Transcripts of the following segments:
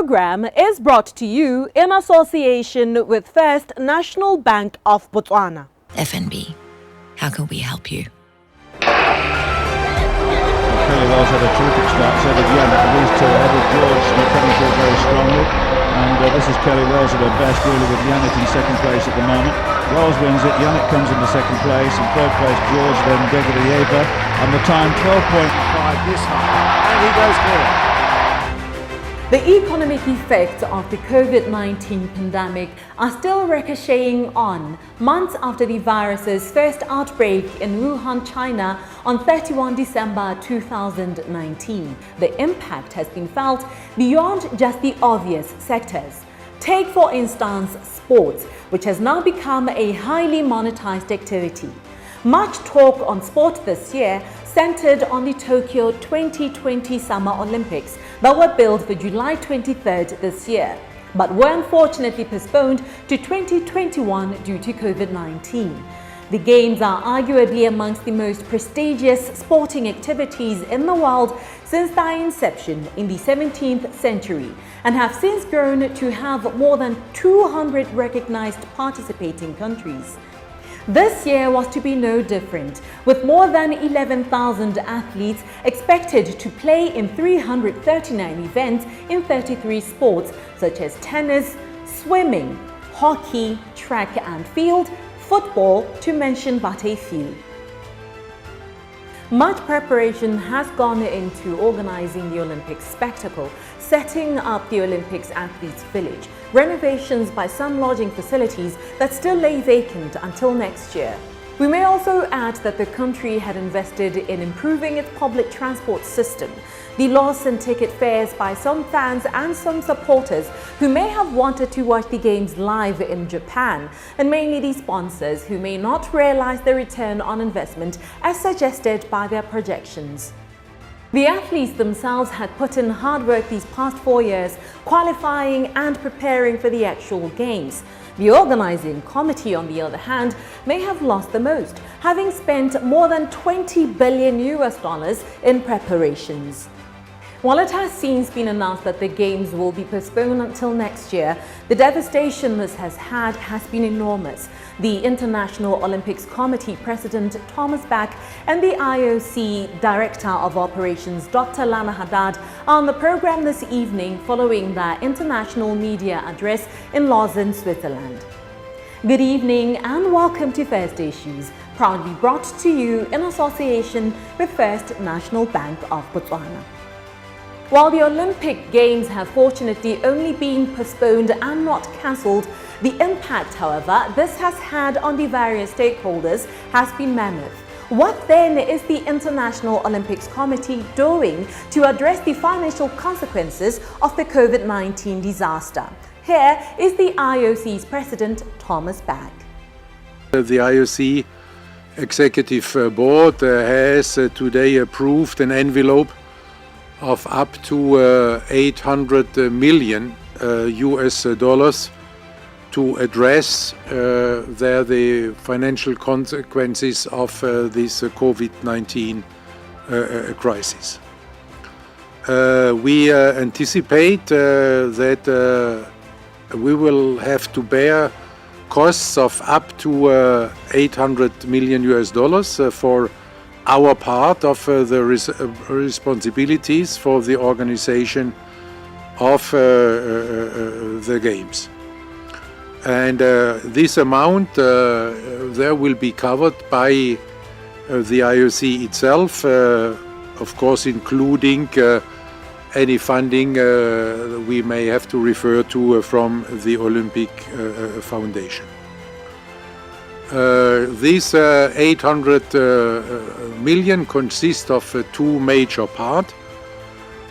program is brought to you in association with First National Bank of Botswana. FNB, how can we help you? Kelly Wells had a terrific start, so did Yannick. These two headed George coming through very strongly. And this is Kelly Wells at her best, really, with Yannick in second place at the moment. Wells wins it, Yannick comes into second place, and third place George, then Gregory Yeber. And the time 12.5 this high, and he goes clear. The economic effects of the COVID-19 pandemic are still ricocheting on months after the virus's first outbreak in Wuhan, China on 31 December 2019. The impact has been felt beyond just the obvious sectors. Take, for instance, sports, which has now become a highly monetized activity. Much talk on sport this year centered on the Tokyo 2020 Summer Olympics that were billed for July 23rd this year, but were unfortunately postponed to 2021 due to COVID-19. The Games are arguably amongst the most prestigious sporting activities in the world since their inception in the 17th century and have since grown to have more than 200 recognized participating countries. This year was to be no different, with more than 11,000 athletes expected to play in 339 events in 33 sports such as tennis, swimming, hockey, track and field, football, to mention but a few. Much preparation has gone into organizing the Olympic spectacle, setting up the Olympics Athletes Village, renovations by some lodging facilities that still lay vacant until next year. We may also add that the country had invested in improving its public transport system. The loss in ticket fares by some fans and some supporters who may have wanted to watch the games live in Japan, and mainly the sponsors who may not realize the return on investment as suggested by their projections. The athletes themselves had put in hard work these past 4 years, qualifying and preparing for the actual games. The organizing committee, on the other hand, may have lost the most, having spent more than $20 billion in preparations. While it has since been announced that the Games will be postponed until next year, the devastation this has had has been enormous. The International Olympics Committee President Thomas Bach and the IOC Director of Operations Dr. Lana Haddad are on the program this evening following their international media address in Lausanne, Switzerland. Good evening and welcome to First Issues, proudly brought to you in association with First National Bank of Botswana. While the Olympic Games have fortunately only been postponed and not cancelled, the impact, however, this has had on the various stakeholders has been mammoth. What then is the International Olympics Committee doing to address the financial consequences of the COVID-19 disaster? Here is the IOC's President, Thomas Bach. The IOC Executive Board has today approved an envelope of up to 800 million US dollars to address the financial consequences of this COVID-19 crisis. We anticipate that we will have to bear costs of up to 800 million US dollars for our part of the responsibilities for the organization of the Games. And this amount there will be covered by the IOC itself, of course including any funding we may have to refer to from the Olympic Foundation. This 800 million consists of two major parts.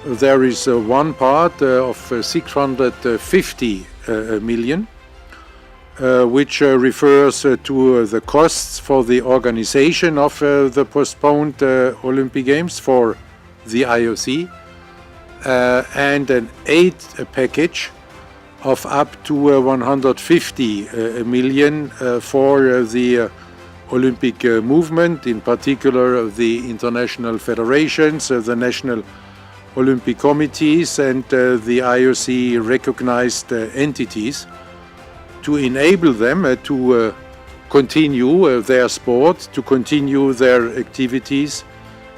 There is one part of 650 million, which refers to the costs for the organization of the postponed Olympic Games for the IOC, and an aid package of up to 150 million for the Olympic movement, in particular the international federations, the national Olympic committees and the IOC recognized entities to enable them to continue their sport, to continue their activities,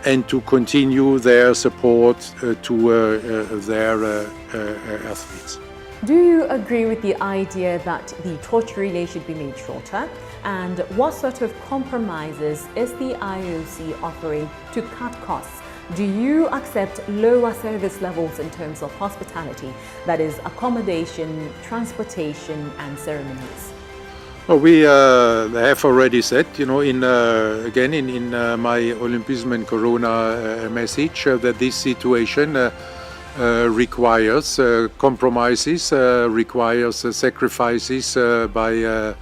and to continue their support to their athletes. Do you agree with the idea that the torture relay should be made shorter? And what sort of compromises is the IOC offering to cut costs? Do you accept lower service levels in terms of hospitality, that is accommodation, transportation and ceremonies? Well, we have already said, in my Olympism and Corona message that this situation requires compromises, requires sacrifices by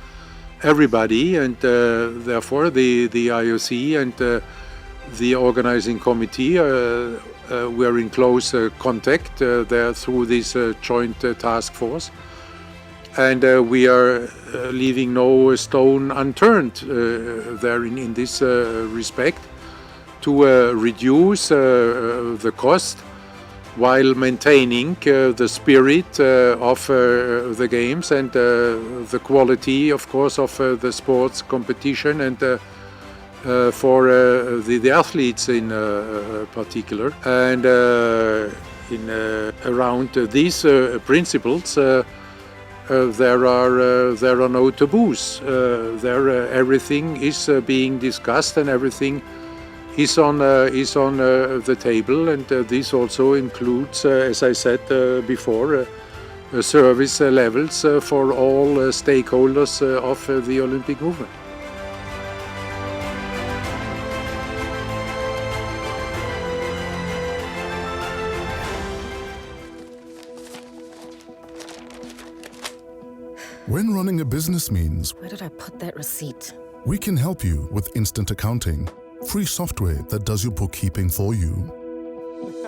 everybody, and therefore the IOC and the organizing committee were in close contact there through this joint task force. And we are leaving no stone unturned there in this respect to reduce the cost while maintaining the spirit of the games and the quality, of course, of the sports competition and for the athletes in particular. And around these principles, there are no taboos. Everything is being discussed and everything is on the table, and this also includes, as I said before, service levels for all stakeholders of the Olympic movement. When running a business means Where did I put that receipt? we can help you with instant accounting, free software that does your bookkeeping for you.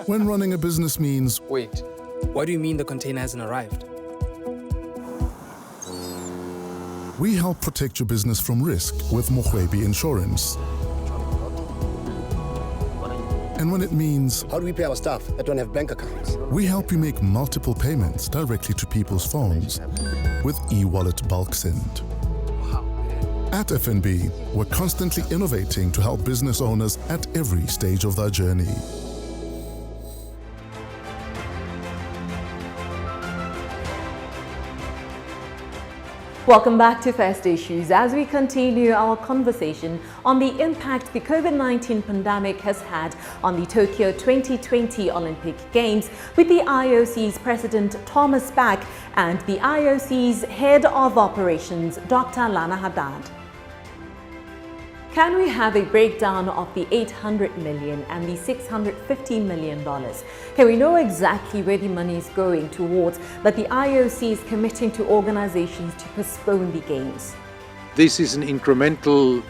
When running a business means Wait, what do you mean the container hasn't arrived? we help protect your business from risk with Mohwebi Insurance. And when it means How do we pay our staff that don't have bank accounts? we help you make multiple payments directly to people's phones with e-wallet bulk send. At FNB, we're constantly innovating to help business owners at every stage of their journey. Welcome back to First Issues as we continue our conversation on the impact the COVID-19 pandemic has had on the Tokyo 2020 Olympic Games with the IOC's President Thomas Bach and the IOC's Head of Operations, Dr. Lana Haddad. Can we have a breakdown of the $800 million and the $650 million? Can we know exactly where the money is going towards that the IOC is committing to organizations to postpone the Games? This is an incremental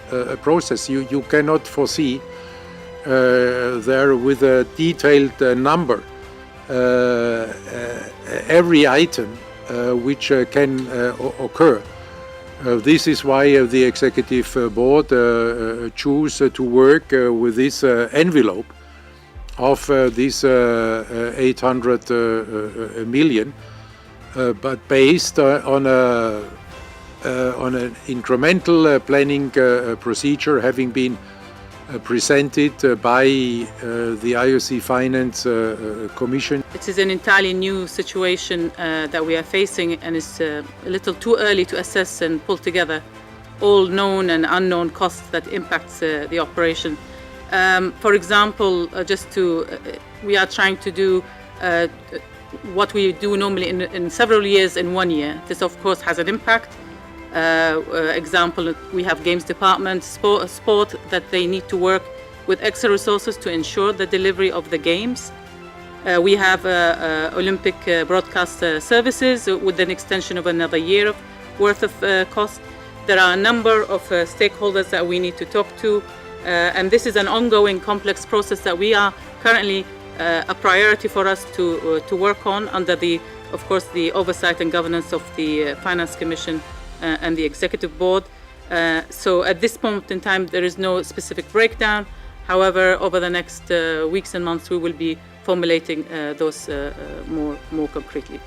process. You cannot foresee there with a detailed number every item which can occur. This is why the executive board choose to work with this envelope of this 800 million, but based on an incremental planning procedure having been presented by the IOC Finance Commission. It is an entirely new situation that we are facing, and it's a little too early to assess and pull together all known and unknown costs that impacts the operation. For example, we are trying to do what we do normally in several years in 1 year. This of course has an impact. Example, we have games department, sport that they need to work with extra resources to ensure the delivery of the games. We have Olympic broadcast services with an extension of another year worth of cost. There are a number of stakeholders that we need to talk to, and this is an ongoing complex process that we are currently a priority for us to work on under of course, the oversight and governance of the Finance Commission and the Executive Board. So at this moment in time, there is no specific breakdown. However, over the next weeks and months, we will be formulating those more concretely.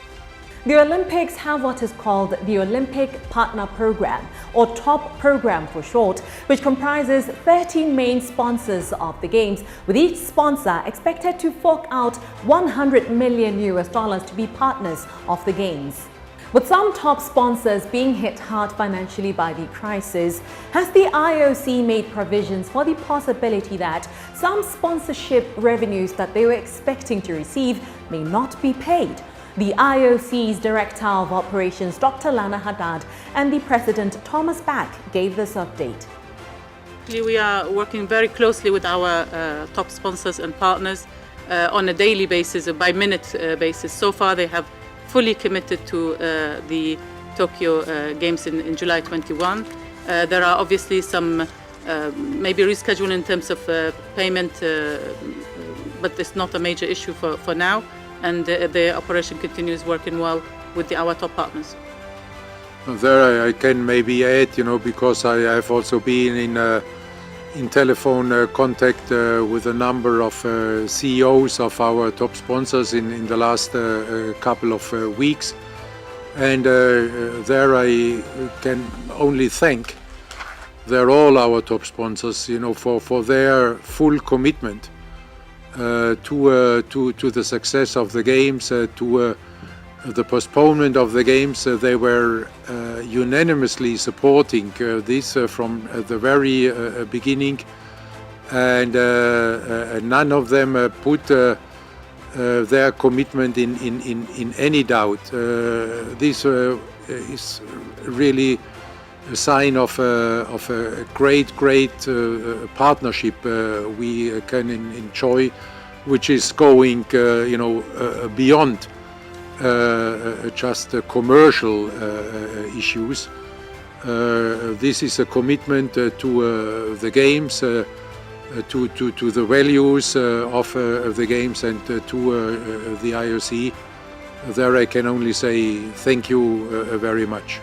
The Olympics have what is called the Olympic Partner Program, or TOP program for short, which comprises 13 main sponsors of the Games, with each sponsor expected to fork out $100 million to be partners of the Games. With some top sponsors being hit hard financially by the crisis, has the IOC made provisions for the possibility that some sponsorship revenues that they were expecting to receive may not be paid? The IOC's Director of Operations, Dr. Lana Haddad, and the President, Thomas Bach, gave this update. We are working very closely with our top sponsors and partners on a daily basis, a by-minute basis. So far, they have fully committed to the Tokyo Games in July 21. There are obviously some maybe rescheduling in terms of payment, but it's not a major issue for now. And the operation continues working well with our top partners. There I can maybe add, because I have also been in telephone contact with a number of CEOs of our top sponsors in the last couple of weeks. And there I can only thank all our top sponsors, for their full commitment to the success of the Games, to the postponement of the Games. They were unanimously supporting this from the very beginning, and none of them put their commitment in any doubt. This is really a sign of a great partnership we can enjoy, which is going beyond just commercial issues. This is a commitment to the Games, to the values of the Games, and to the IOC. There I can only say thank you very much.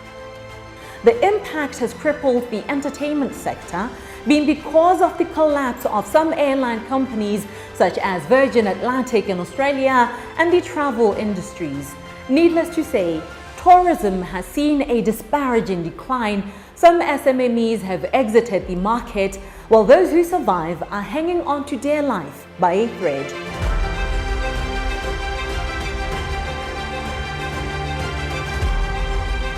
The impact has crippled the entertainment sector, being because of the collapse of some airline companies such as Virgin Atlantic in Australia and the travel industries. Needless to say, tourism has seen a disparaging decline. Some SMMEs have exited the market, while those who survive are hanging on to dear life by a thread.